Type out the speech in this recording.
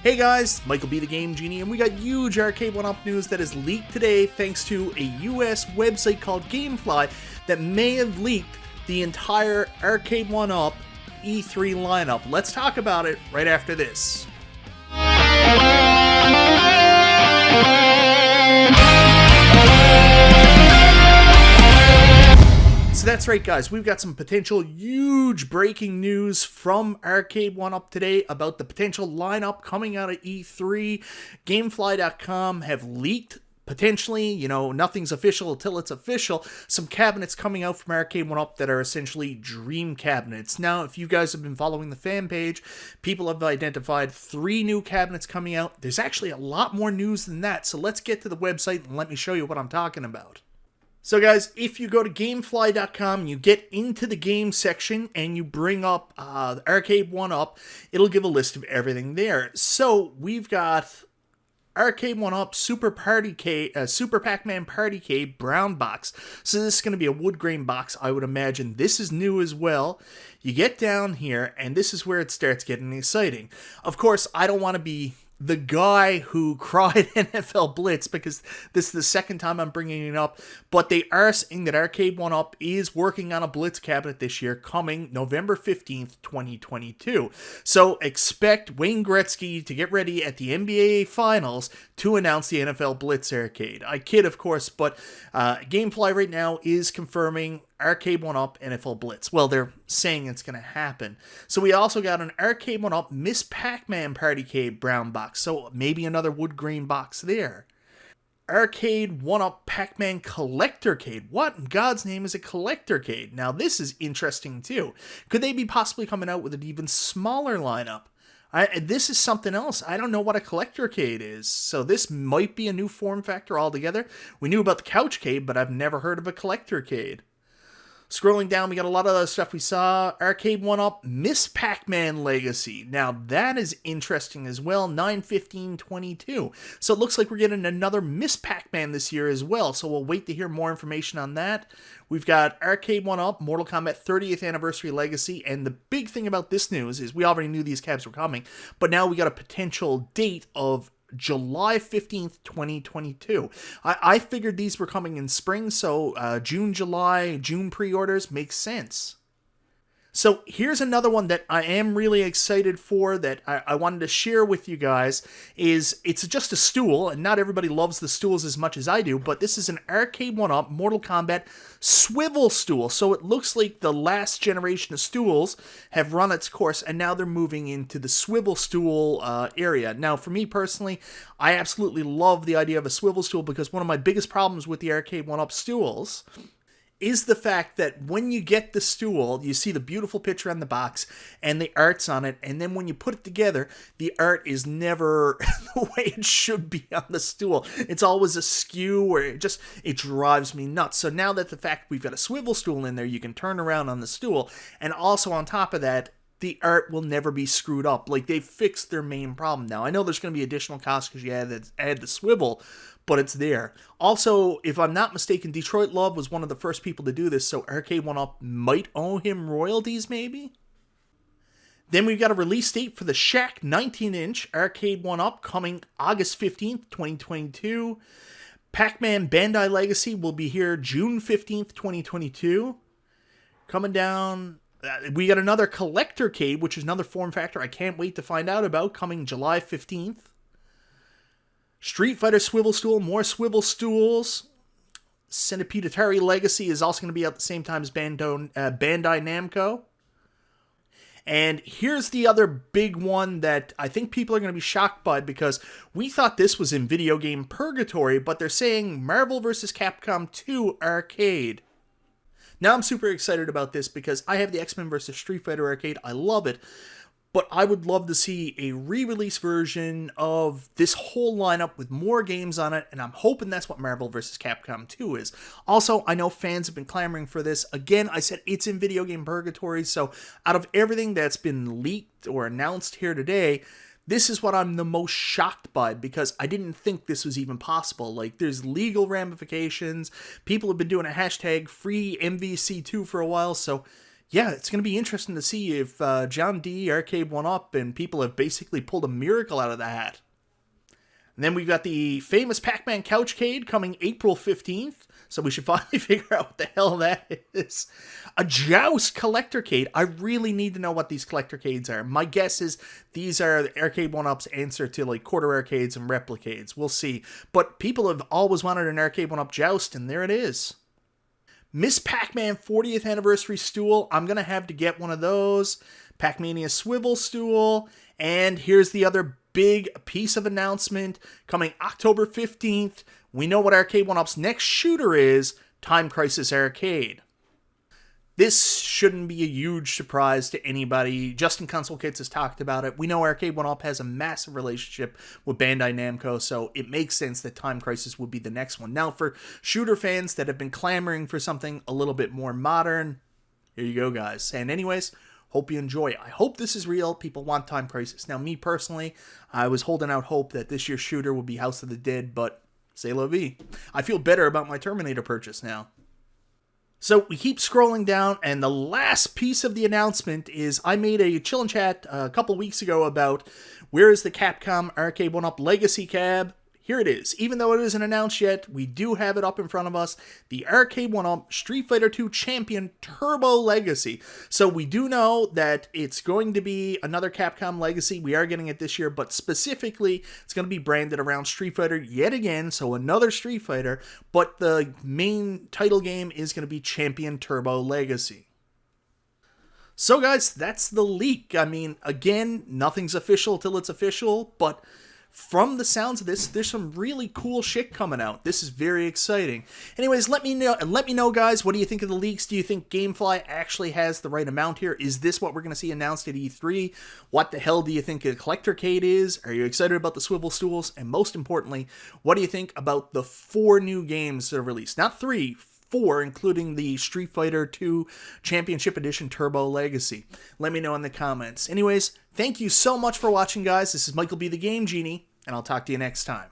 Hey guys, MichaelBtheGameGenie, and we got huge Arcade1Up news that is leaked today thanks to a US website called Gamefly that may have leaked the entire Arcade1Up E3 lineup. Let's talk about it right after this. So that's right, guys, we've got some potential huge breaking news from Arcade1Up today about the potential lineup coming out of E3. Gamefly.com have leaked, potentially, nothing's official until it's official, some cabinets coming out from Arcade1Up that are essentially dream cabinets. Now, if you guys have been following the fan page, people have identified 3 new cabinets coming out. There's actually a lot more news than that, so let's get to the website and let me show you what I'm talking about. So guys, if you go to Gamefly.com, you get into the game section and you bring up Arcade1Up, it'll give a list of everything there. So we've got Arcade1Up Super Pac-Man Party Cave brown box. So this is going to be a wood grain box, I would imagine. This is new as well. You get down here and this is where it starts getting exciting. Of course, I don't want to be the guy who cried NFL Blitz because this is the second time I'm bringing it up, but they are saying that Arcade1Up is working on a Blitz cabinet this year coming November 15th, 2022. So expect Wayne Gretzky to get ready at the NBA Finals to announce the NFL Blitz arcade. I kid, of course, but Gamefly right now is confirming Arcade1Up NFL Blitz. Well, they're saying it's going to happen. So we also got an Arcade1Up Miss Pac-Man Party Cave brown box. So maybe another wood grain box there. Arcade1Up Pac-Man Collector Cade. What in God's name is a Collector Cade? Now this is interesting too. Could they be possibly coming out with an even smaller lineup? This is something else. I don't know what a Collector Cade is. So this might be a new form factor altogether. We knew about the Couch Cade, but I've never heard of a Collector Cade. Scrolling down, we got a lot of other stuff we saw. Arcade1Up Miss Pac-Man Legacy. Now, that is interesting as well. 9/15/22. So it looks like we're getting another Miss Pac-Man this year as well. So we'll wait to hear more information on that. We've got Arcade1Up Mortal Kombat 30th Anniversary Legacy. And the big thing about this news is we already knew these cabs were coming. But now we got a potential date of July 15th, 2022. I figured these were coming in spring, so June pre-orders makes sense. So here's another one that I am really excited for that I wanted to share with you guys. It's just a stool, and not everybody loves the stools as much as I do, but this is an Arcade1Up Mortal Kombat swivel stool. So it looks like the last generation of stools have run its course, and now they're moving into the swivel stool area. Now, for me personally, I absolutely love the idea of a swivel stool because one of my biggest problems with the Arcade1Up stools is the fact that when you get the stool, you see the beautiful picture on the box and the art's on it, and then when you put it together, the art is never the way it should be on the stool. It's always askew, or it drives me nuts. So now that the fact we've got a swivel stool in there, you can turn around on the stool, and also on top of that, the art will never be screwed up. Like, they've fixed their main problem now. I know there's going to be additional costs because you add the swivel, but it's there. Also, if I'm not mistaken, Detroit Love was one of the first people to do this, so Arcade1Up might owe him royalties, maybe? Then we've got a release date for the Shaq 19-inch Arcade1Up coming August 15th, 2022. Pac-Man Bandai Legacy will be here June 15th, 2022. Coming down, we got another Collector Cade, which is another form factor I can't wait to find out about, coming July 15th. Street Fighter Swivel Stool, more swivel stools. Centipede Atari Legacy is also going to be out at the same time as Bandai Namco. And here's the other big one that I think people are going to be shocked by because we thought this was in video game purgatory, but they're saying Marvel vs. Capcom 2 Arcade. Now I'm super excited about this because I have the X-Men vs. Street Fighter Arcade. I love it. But I would love to see a re-release version of this whole lineup with more games on it, and I'm hoping that's what Marvel vs. Capcom 2 is. Also, I know fans have been clamoring for this. Again, I said it's in video game purgatory, so out of everything that's been leaked or announced here today, this is what I'm the most shocked by because I didn't think this was even possible. Like, there's legal ramifications. People have been doing a hashtag free MVC2 for a while, so yeah, it's going to be interesting to see if John D, Arcade1Up, and people have basically pulled a miracle out of the hat. And then we've got the famous Pac-Man Couchcade coming April 15th. So we should finally figure out what the hell that is. A Joust Collectorcade. I really need to know what these Collectorcades are. My guess is these are Arcade1Up's answer to like quarter arcades and replicades. We'll see. But people have always wanted an Arcade1Up Joust, and there it is. Miss Pac-Man 40th Anniversary Stool. I'm going to have to get one of those. Pac-Mania Swivel Stool. And here's the other big piece of announcement coming October 15th. We know what Arcade1Up's next shooter is, Time Crisis Arcade. This shouldn't be a huge surprise to anybody. Justin Console Kits has talked about it. We know Arcade1Up has a massive relationship with Bandai Namco, so it makes sense that Time Crisis would be the next one. Now, for shooter fans that have been clamoring for something a little bit more modern, here you go, guys. And anyways, hope you enjoy. I hope this is real. People want Time Crisis. Now, me personally, I was holding out hope that this year's shooter would be House of the Dead, but c'est la vie. I feel better about my Terminator purchase now. So we keep scrolling down, and the last piece of the announcement is I made a chill and chat a couple weeks ago about where is the Capcom Arcade1Up Legacy Cab. Here it is. Even though it isn't announced yet, we do have it up in front of us. The Arcade1Up Street Fighter II Champion Turbo Legacy. So we do know that it's going to be another Capcom Legacy. We are getting it this year, but specifically, it's going to be branded around Street Fighter yet again. So another Street Fighter, but the main title game is going to be Champion Turbo Legacy. So guys, that's the leak. I mean, again, nothing's official till it's official, but from the sounds of this, there's some really cool shit coming out. This is very exciting. Anyways, let me know, guys, what do you think of the leaks? Do you think Gamefly actually has the right amount here? Is this what we're going to see announced at E3? What the hell do you think a Collectorcade is? Are you excited about the swivel stools? And most importantly, what do you think about the 4 new games that are released? Not 3, 4, including the Street Fighter II Championship Edition Turbo Legacy. Let me know in the comments. Anyways, thank you so much for watching, guys. This is Michael B. the Game Genie, and I'll talk to you next time.